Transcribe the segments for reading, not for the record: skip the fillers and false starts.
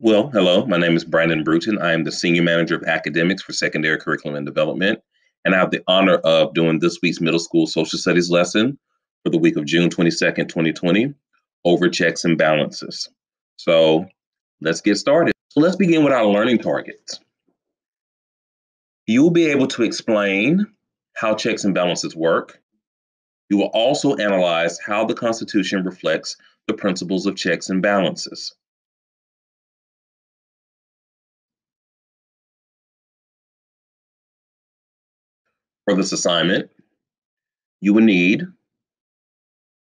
Well, hello, my name is Brandon Brewton. I am the Senior Manager of Academics for Secondary Curriculum and Development, and I have the honor of doing this week's middle school social studies lesson for the week of June 22nd, 2020, over checks and balances. So let's get started. So let's begin with our learning targets. You will be able to explain how checks and balances work. You will also analyze how the Constitution reflects the principles of checks and balances. For this assignment, you will need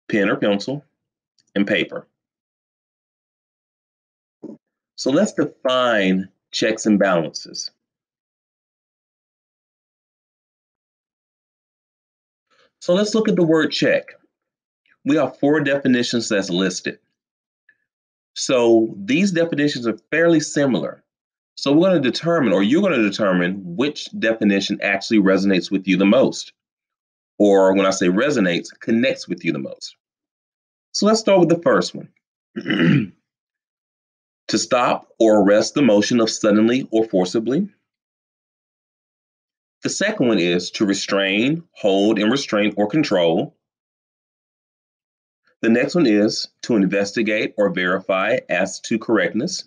pen or pencil and paper. So let's define checks and balances. So let's look at the word check. We have 4 definitions that's listed. So these definitions are fairly similar. So we're going to determine, or you're going to determine, which definition actually resonates with you the most. Or when I say resonates, connects with you the most. So let's start with the first one. To stop or arrest the motion of suddenly or forcibly. The second one is to restrain, hold, and restrain or control. The next one is to investigate or verify as to correctness.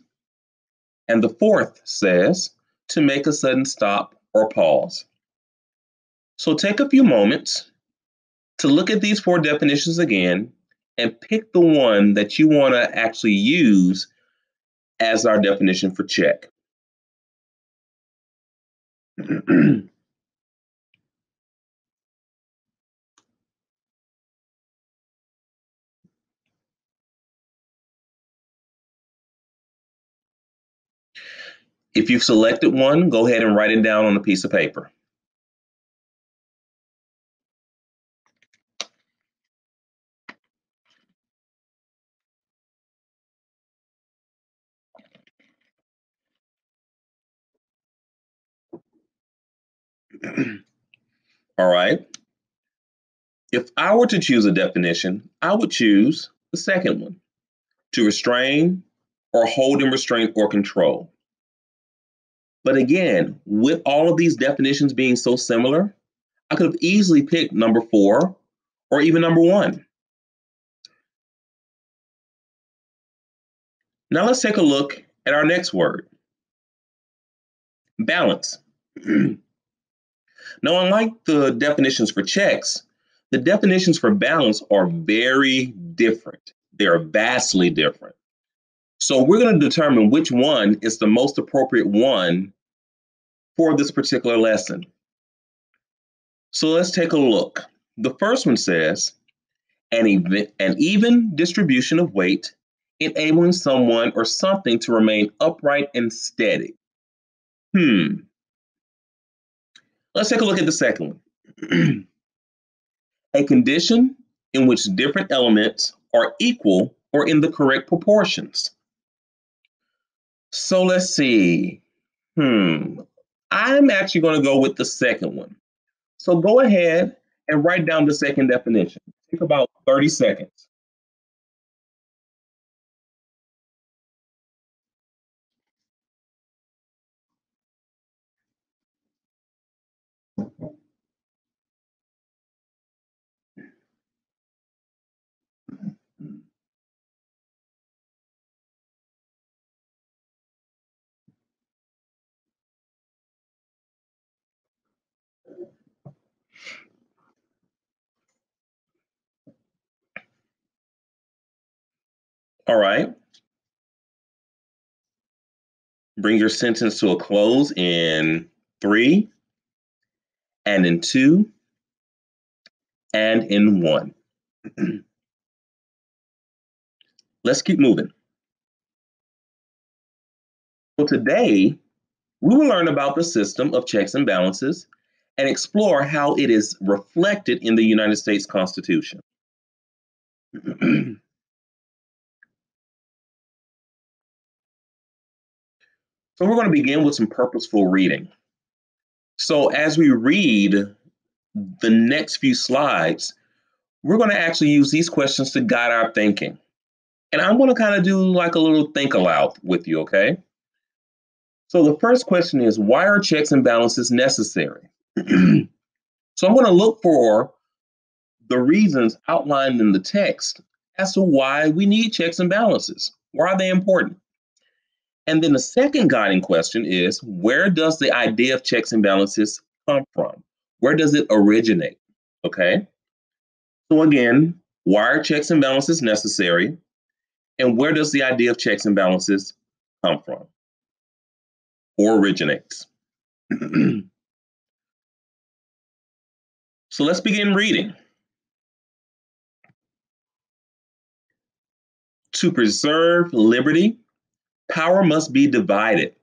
And the fourth says to make a sudden stop or pause. So take a few moments to look at these 4 definitions again and pick the one that you want to actually use as our definition for check. If you've selected one, go ahead and write it down on a piece of paper. All right. If I were to choose a definition, I would choose the second one, to restrain or hold in restraint or control. But again, with all of these definitions being so similar, I could have easily picked number 4 or even number 1. Now let's take a look at our next word, balance. Now, unlike the definitions for checks, the definitions for balance are very different. They are vastly different. So we're going to determine which one is the most appropriate one for this particular lesson. So let's take a look. The first one says, an even distribution of weight, enabling someone or something to remain upright and steady. Let's take a look at the second one. A condition in which different elements are equal or in the correct proportions. So let's see. I'm actually going to go with the second one. So go ahead and write down the second definition. Take about 30 seconds. All right. Bring your sentence to a close in 3, and in 2, and in 1. Let's keep moving. So today, we will learn about the system of checks and balances and explore how it is reflected in the United States Constitution. So we're going to begin with some purposeful reading. So as we read the next few slides, we're going to actually use these questions to guide our thinking. And I'm going to kind of do like a little think aloud with you, okay? So the first question is, why are checks and balances necessary? So I'm going to look for the reasons outlined in the text as to why we need checks and balances. Why are they important? And then the second guiding question is, where does the idea of checks and balances come from? Where does it originate? Okay. So again, why are checks and balances necessary? And where does the idea of checks and balances come from or originates? So let's begin reading. To preserve liberty, power must be divided.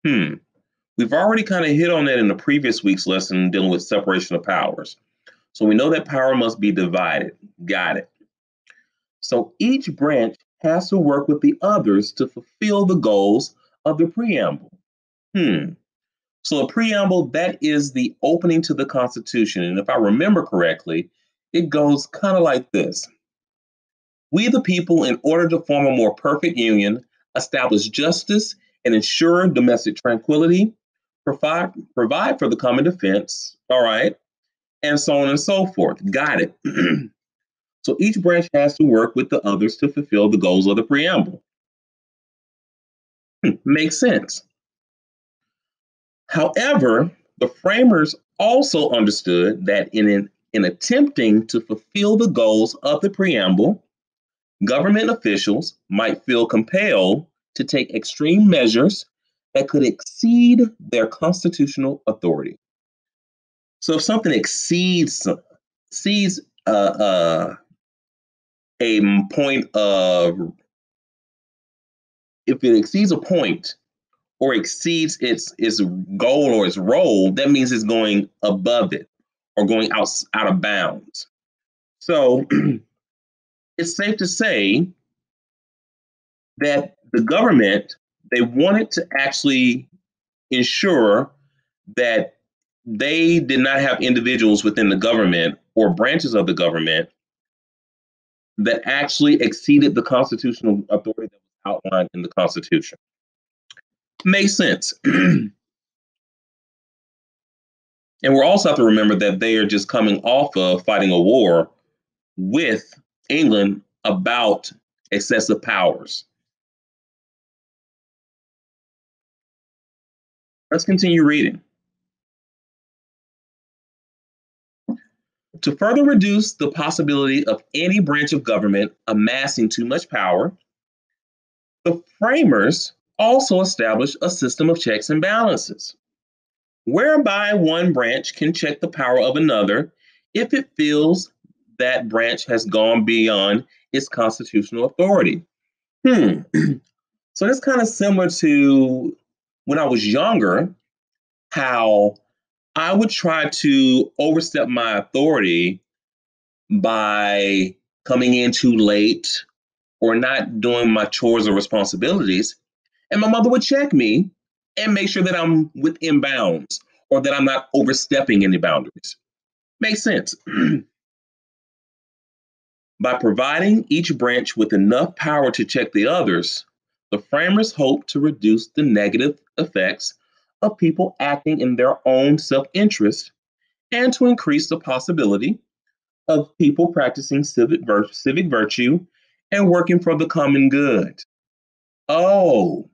We've already kind of hit on that in the previous week's lesson dealing with separation of powers. So we know that power must be divided. Got it. So each branch has to work with the others to fulfill the goals of the preamble. So a preamble, that is the opening to the Constitution. And if I remember correctly, it goes kind of like this. We, the people, in order to form a more perfect union, establish justice and ensure domestic tranquility, provide for the common defense, all right, and so on and so forth. Got it. So each branch has to work with the others to fulfill the goals of the preamble. Makes sense. However, the framers also understood that in attempting to fulfill the goals of the preamble, government officials might feel compelled to take extreme measures that could exceed their constitutional authority. So if something exceeds a point of, if it exceeds a point or exceeds its goal or its role, that means it's going above it or going out of bounds. So it's safe to say that the government, they wanted to actually ensure that they did not have individuals within the government or branches of the government that actually exceeded the constitutional authority that was outlined in the Constitution. Makes sense. And we're also have to remember that they are just coming off of fighting a war with England about excessive powers. Let's continue reading. To further reduce the possibility of any branch of government amassing too much power, the framers also established a system of checks and balances, whereby one branch can check the power of another if it feels that branch has gone beyond its constitutional authority. So that's kind of similar to when I was younger, how I would try to overstep my authority by coming in too late or not doing my chores or responsibilities. And my mother would check me and make sure that I'm within bounds or that I'm not overstepping any boundaries. Makes sense. By providing each branch with enough power to check the others, the framers hoped to reduce the negative effects of people acting in their own self-interest and to increase the possibility of people practicing civic virtue and working for the common good. Oh,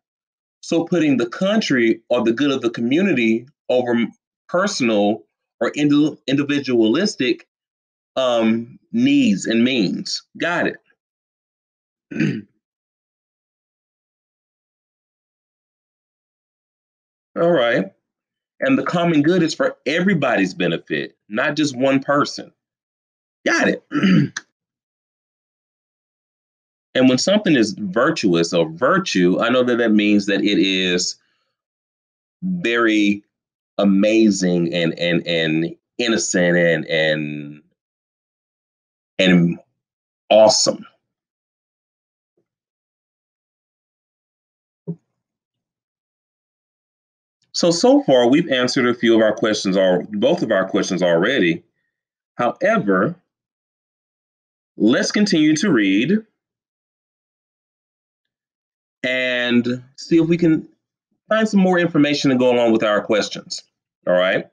so putting the country or the good of the community over personal or individualistic needs and means. Got it. All right. And the common good is for everybody's benefit, not just one person. Got it. And when something is virtuous or virtue, I know that that means that it is very amazing and innocent and awesome. So far we've answered a few of our questions, or both of our questions already. However, let's continue to read and see if we can find some more information to go along with our questions. All right.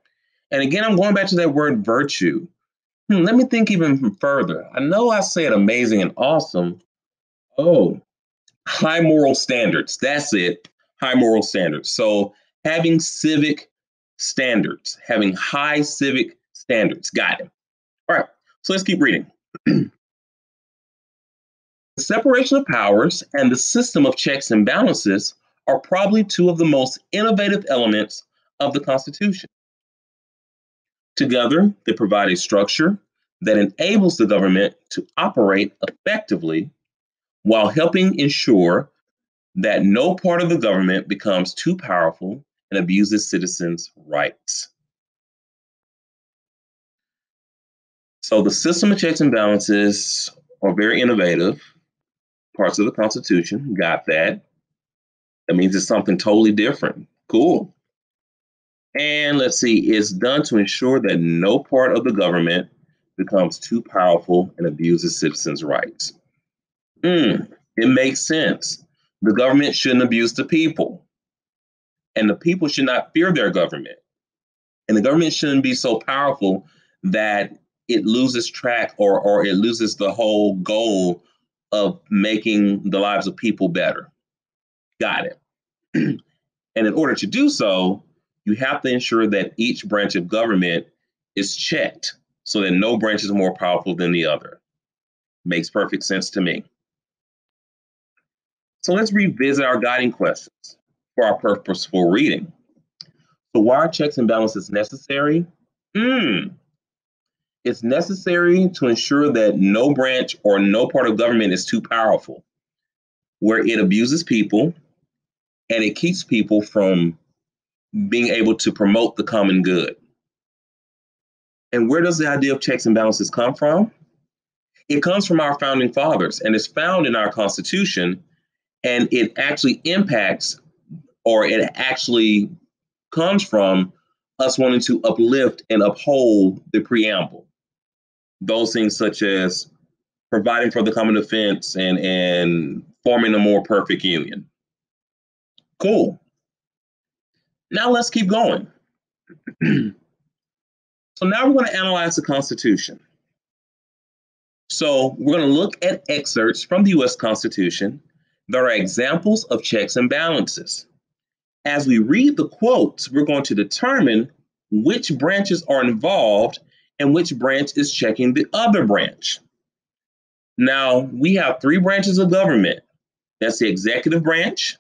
And again, I'm going back to that word virtue. Let me think even further. I know I said amazing and awesome. Oh, high moral standards. That's it. High moral standards. So having civic standards, having high civic standards. Got it. All right. So let's keep reading. The separation of powers and the system of checks and balances are probably two of the most innovative elements of the Constitution. Together, they provide a structure that enables the government to operate effectively while helping ensure that no part of the government becomes too powerful and abuses citizens' rights. So the system of checks and balances are very innovative parts of the Constitution. Got that. That means it's something totally different. Cool. And let's see, it's done to ensure that no part of the government becomes too powerful and abuses citizens' rights. It makes sense. The government shouldn't abuse the people, and the people should not fear their government. And the government shouldn't be so powerful that it loses track or it loses the whole goal of making the lives of people better. Got it. And in order to do so, you have to ensure that each branch of government is checked so that no branch is more powerful than the other. Makes perfect sense to me. So let's revisit our guiding questions for our purposeful reading. So why are checks and balances necessary? It's necessary to ensure that no branch or no part of government is too powerful, where it abuses people and it keeps people from being able to promote the common good. And where does the idea of checks and balances come from? It comes from our founding fathers and is found in our Constitution, and it actually impacts, or it actually comes from us wanting to uplift and uphold the preamble. Those things such as providing for the common defense and forming a more perfect union. Cool. Now let's keep going. So now we're going to analyze the Constitution. So we're going to look at excerpts from the U.S. Constitution that are examples of checks and balances. As we read the quotes, we're going to determine which branches are involved and which branch is checking the other branch. Now, we have three branches of government. That's the executive branch,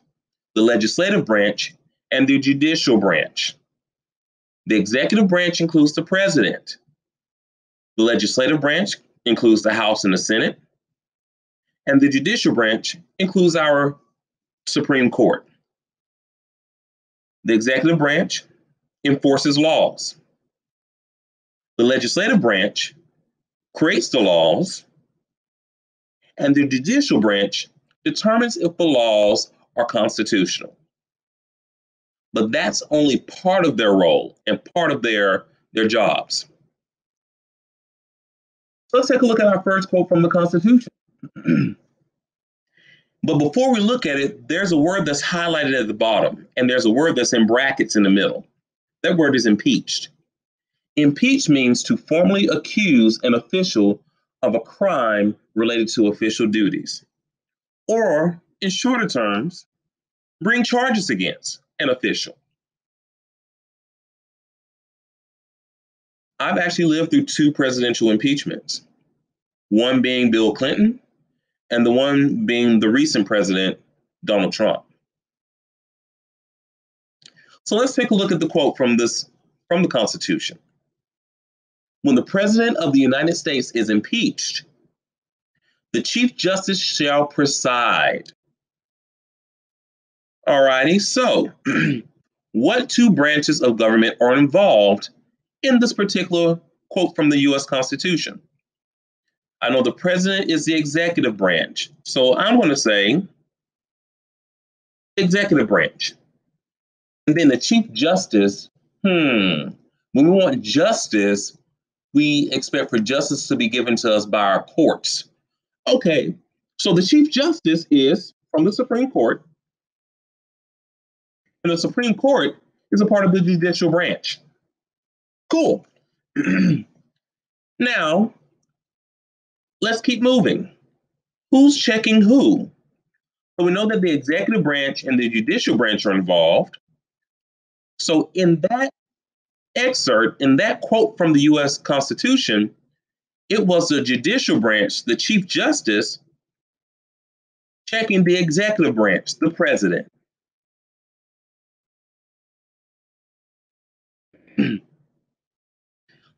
the legislative branch, and the judicial branch. The executive branch includes the president. The legislative branch includes the House and the Senate. And the judicial branch includes our Supreme Court. The executive branch enforces laws. The legislative branch creates the laws. And the judicial branch determines if the laws are constitutional. But that's only part of their role and part of their jobs. So let's take a look at our first quote from the Constitution. But before we look at it, there's a word that's highlighted at the bottom, and there's a word that's in brackets in the middle. That word is impeached. Impeach means to formally accuse an official of a crime related to official duties, or in shorter terms, bring charges against an official. I've actually lived through two presidential impeachments, one being Bill Clinton and the one being the recent president, Donald Trump. So let's take a look at the quote from the Constitution. When the President of the United States is impeached, the Chief Justice shall preside. All righty, so what two branches of government are involved in this particular quote from the U.S. Constitution? I know the president is the executive branch, so I'm going to say executive branch. And then the Chief Justice, when we want justice, we expect for justice to be given to us by our courts, Okay, so the Chief Justice is from the Supreme Court, and the Supreme Court is a part of the judicial branch. Cool. Now, let's keep moving. Who's checking who? So we know that the executive branch and the judicial branch are involved. So in that excerpt, in that quote from the US Constitution, it was the judicial branch, the Chief Justice, checking the executive branch, the president.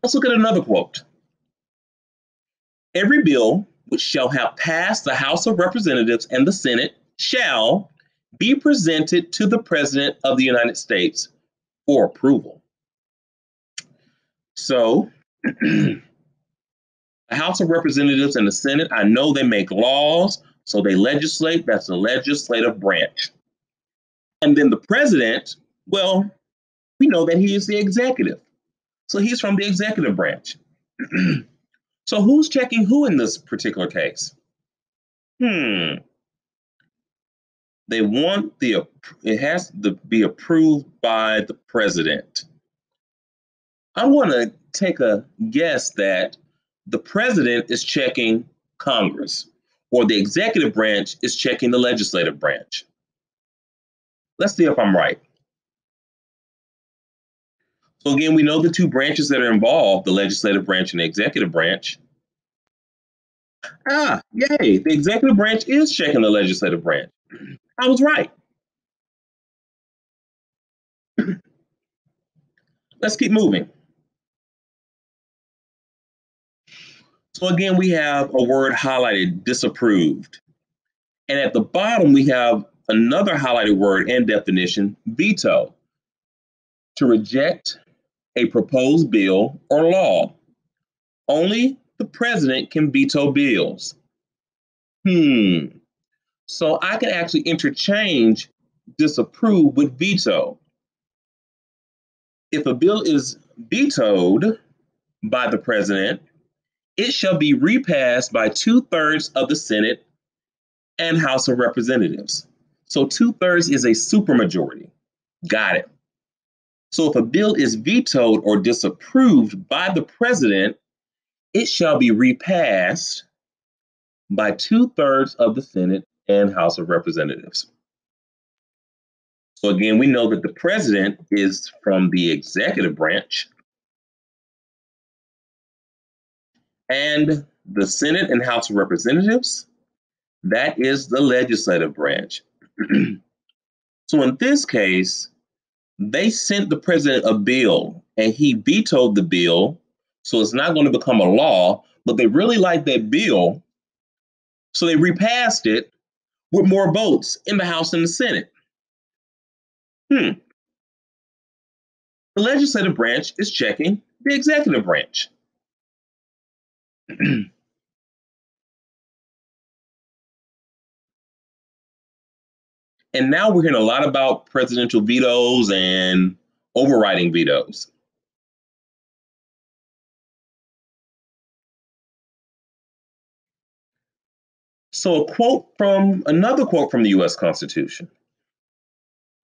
Let's look at another quote. Every bill which shall have passed the House of Representatives and the Senate shall be presented to the President of the United States for approval. So, the House of Representatives and the Senate, I know they make laws, so they legislate. That's the legislative branch. And then the president, well, we know that he is the executive. So he's from the executive branch. So who's checking who in this particular case? They want it has to be approved by the president. I'm going to take a guess that the president is checking Congress, or the executive branch is checking the legislative branch. Let's see if I'm right. So again, we know the two branches that are involved, the legislative branch and the executive branch. Yay, the executive branch is checking the legislative branch. I was right. Let's keep moving. So again, we have a word highlighted, disapproved. And at the bottom, we have another highlighted word and definition, veto. To reject a proposed bill or law. Only the president can veto bills. So I can actually interchange disapprove with veto. If a bill is vetoed by the president, it shall be repassed by 2/3 of the Senate and House of Representatives. So 2/3 is a supermajority. Got it. So if a bill is vetoed or disapproved by the president, it shall be repassed by 2/3 of the Senate and House of Representatives. So again, we know that the president is from the executive branch, and the Senate and House of Representatives, that is the legislative branch. So in this case, they sent the president a bill and he vetoed the bill. So it's not going to become a law, but they really like that bill. So they repassed it with more votes in the House and the Senate. The legislative branch is checking the executive branch. And now we're hearing a lot about presidential vetoes and overriding vetoes. So another quote from the US Constitution.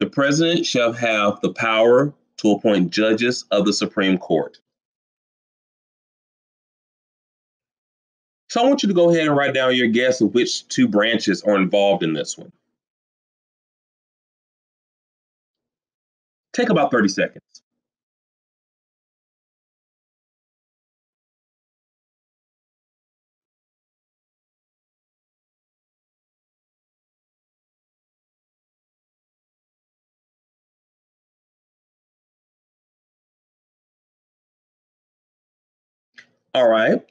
The president shall have the power to appoint judges of the Supreme Court. So I want you to go ahead and write down your guess of which two branches are involved in this one. Take about 30 seconds. All right.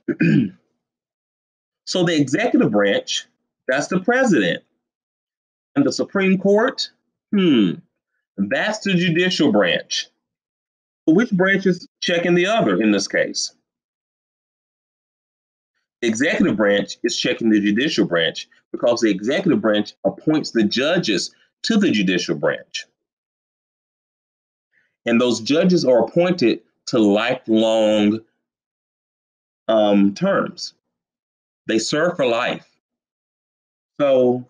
So the executive branch, that's the president. And the Supreme Court, that's the judicial branch. So which branch is checking the other in this case? The executive branch is checking the judicial branch because the executive branch appoints the judges to the judicial branch. And those judges are appointed to lifelong terms. They serve for life. So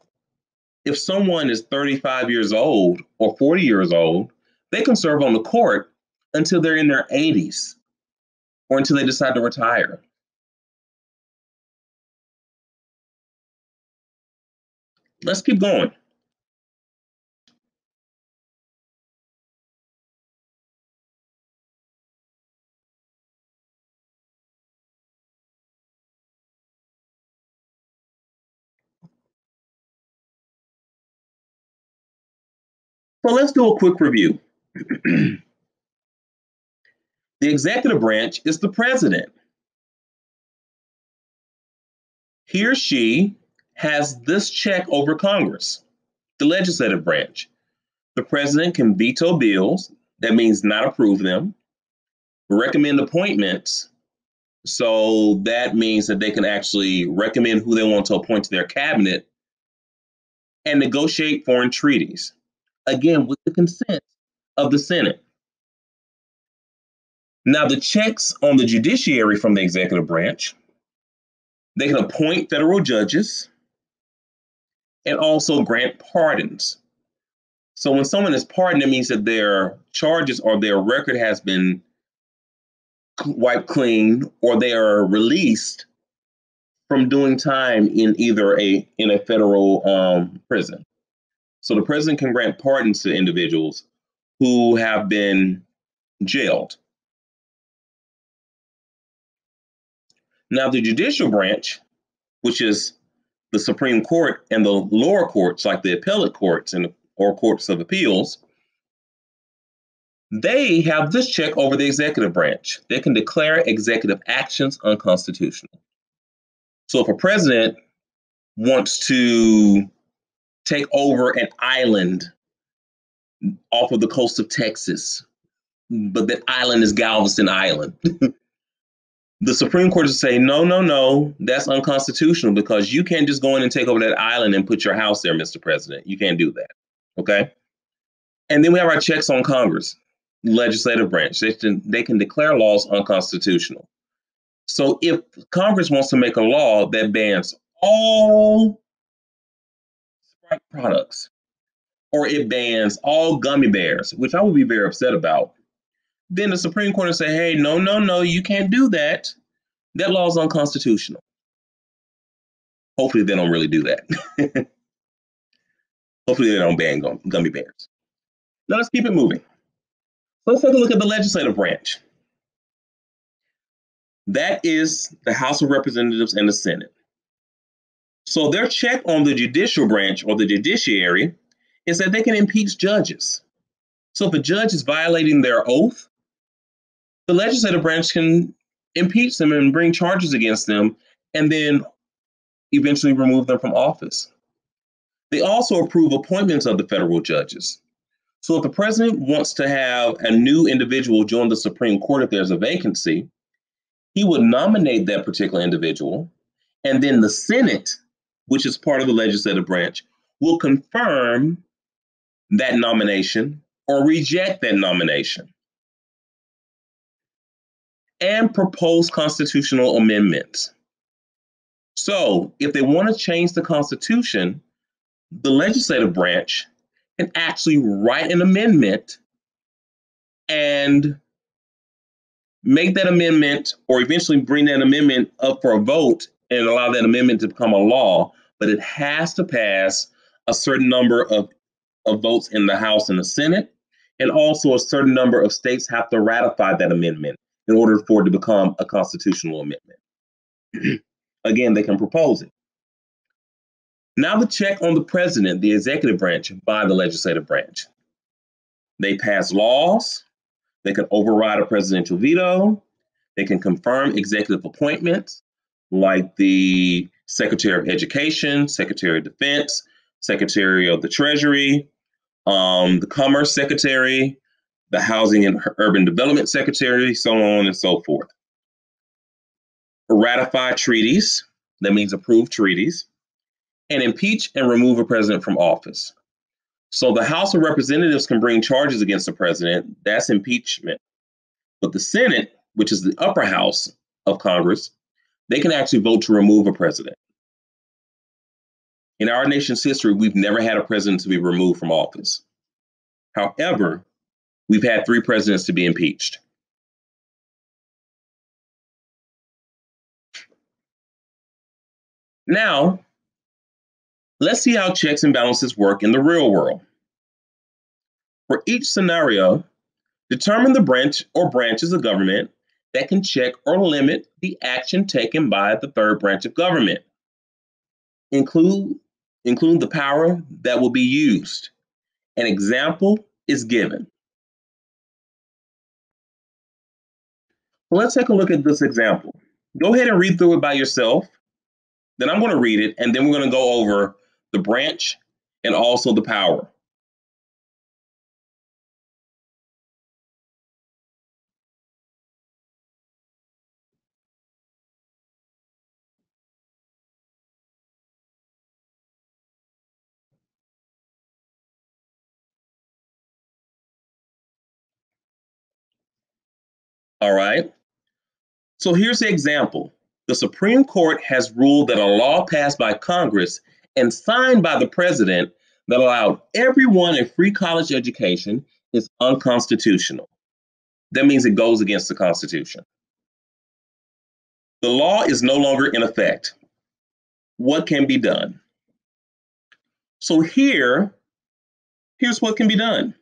if someone is 35 years old or 40 years old, they can serve on the court until they're in their 80s or until they decide to retire. Let's keep going. So let's do a quick review. The executive branch is the president. He or she has this check over Congress, the legislative branch. The president can veto bills, that means not approve them, recommend appointments, so that means that they can actually recommend who they want to appoint to their cabinet, and negotiate foreign treaties, again, with the consent of the Senate. Now, the checks on the judiciary from the executive branch, they can appoint federal judges and also grant pardons. So when someone is pardoned, it means that their charges or their record has been wiped clean, or they are released from doing time in either a federal prison. So the president can grant pardons to individuals who have been jailed. Now, the judicial branch, which is the Supreme Court and the lower courts, like the appellate courts or courts of appeals, they have this check over the executive branch. They can declare executive actions unconstitutional. So if a president wants to take over an island off of the coast of Texas, but that island is Galveston Island, the Supreme Court will say, no, that's unconstitutional because you can't just go in and take over that island and put your house there, Mr. President. You can't do that. Okay? And then we have our checks on Congress, legislative branch. They can declare laws unconstitutional. So if Congress wants to make a law that bans all Sprite products, or it bans all gummy bears, which I would be very upset about, then the Supreme Court will say, hey, no, you can't do that. That law is unconstitutional. Hopefully they don't really do that. Hopefully they don't ban gummy bears. Now let's keep it moving. Let's take a look at the legislative branch. That is the House of Representatives and the Senate. So their check on the judicial branch or the judiciary is that they can impeach judges. So if a judge is violating their oath, the legislative branch can impeach them and bring charges against them and then eventually remove them from office. They also approve appointments of the federal judges. So if the president wants to have a new individual join the Supreme Court if there's a vacancy, he would nominate that particular individual, and then the Senate, which is part of the legislative branch, will confirm that nomination or reject that nomination and propose constitutional amendments. So if they want to change the Constitution, the legislative branch can actually write an amendment and make that amendment or eventually bring that amendment up for a vote and allow that amendment to become a law, but it has to pass a certain number of votes in the House and the Senate, and also a certain number of states have to ratify that amendment in order for it to become a constitutional amendment. Again, they can propose it. Now the check on the president, the executive branch, by the legislative branch. They pass laws. They can override a presidential veto. They can confirm executive appointments like the Secretary of Education, Secretary of Defense, Secretary of the Treasury, the Commerce Secretary, the Housing and Urban Development Secretary, so on and so forth. Ratify treaties, that means approve treaties, and impeach and remove a president from office. So the House of Representatives can bring charges against the president, that's impeachment. But the Senate, which is the upper house of Congress, they can actually vote to remove a president. In our nation's history, we've never had a president to be removed from office. However, we've had 3 presidents to be impeached. Now, let's see how checks and balances work in the real world. For each scenario, determine the branch or branches of government that can check or limit the action taken by the third branch of government. Include the power that will be used. An example is given. Let's take a look at this example. Go ahead and read through it by yourself. Then I'm going to read it, and then we're going to go over the branch and also the power. All right. So here's the example. The Supreme Court has ruled that a law passed by Congress and signed by the president that allowed everyone a free college education is unconstitutional. That means it goes against the Constitution. The law is no longer in effect. What can be done? So here's what can be done.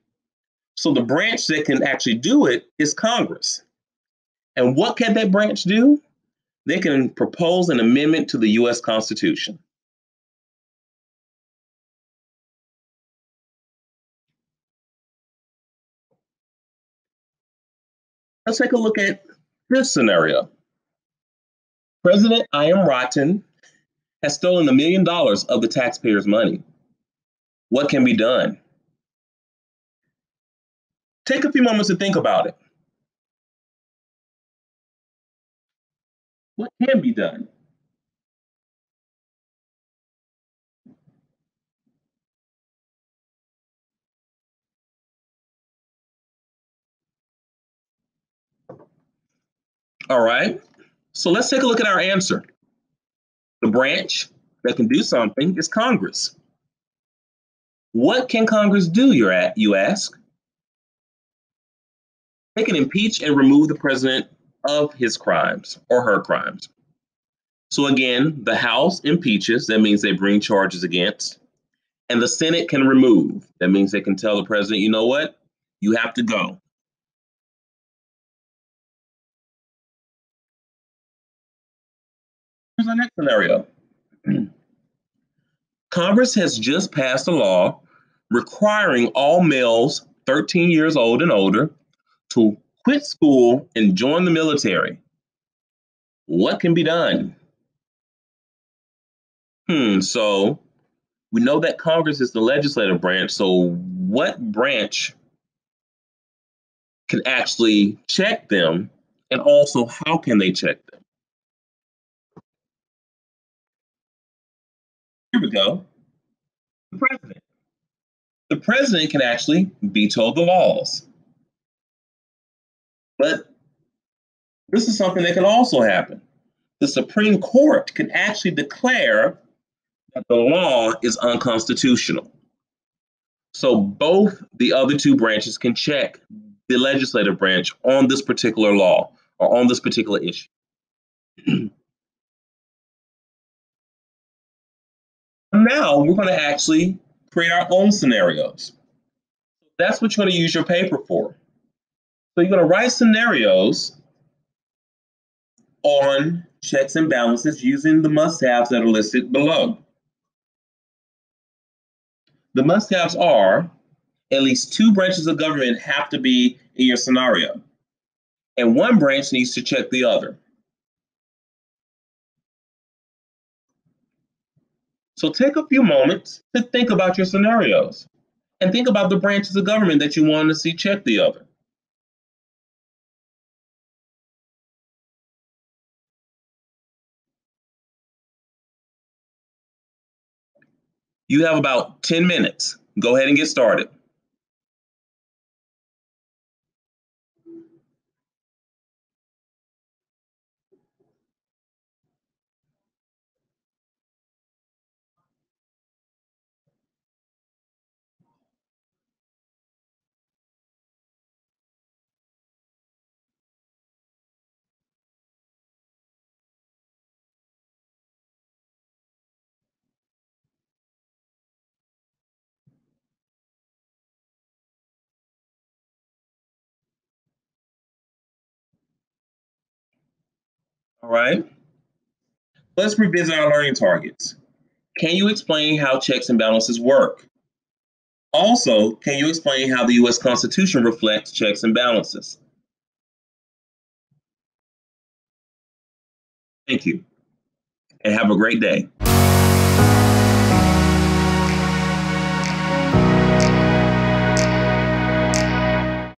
So the branch that can actually do it is Congress. And what can that branch do? They can propose an amendment to the US Constitution. Let's take a look at this scenario. President I Am Rotten has stolen $1 million of the taxpayers' money. What can be done? Take a few moments to think about it. What can be done? All right. So let's take a look at our answer. The branch that can do something is Congress. What can Congress do, you ask? They can impeach and remove the president of his crimes or her crimes. So again, the House impeaches, that means they bring charges against, and the Senate can remove. That means they can tell the president, you know what? You have to go. Here's our next scenario. Congress has just passed a law requiring all males 13 years old and older to quit school and join the military. What can be done? So we know that Congress is the legislative branch. So what branch can actually check them? And also, how can they check them? Here we go. The president. The president can actually veto the laws. But this is something that can also happen. The Supreme Court can actually declare that the law is unconstitutional. So both the other 2 branches can check the legislative branch on this particular law or on this particular issue. Now we're going to actually create our own scenarios. That's what you're going to use your paper for. So you're going to write scenarios on checks and balances using the must-haves that are listed below. The must-haves are at least 2 branches of government have to be in your scenario, and 1 branch needs to check the other. So take a few moments to think about your scenarios and think about the branches of government that you want to see check the other. You have about 10 minutes. Go ahead and get started. All right. Let's revisit our learning targets. Can you explain how checks and balances work? Also, can you explain how the U.S. Constitution reflects checks and balances? Thank you, and have a great day.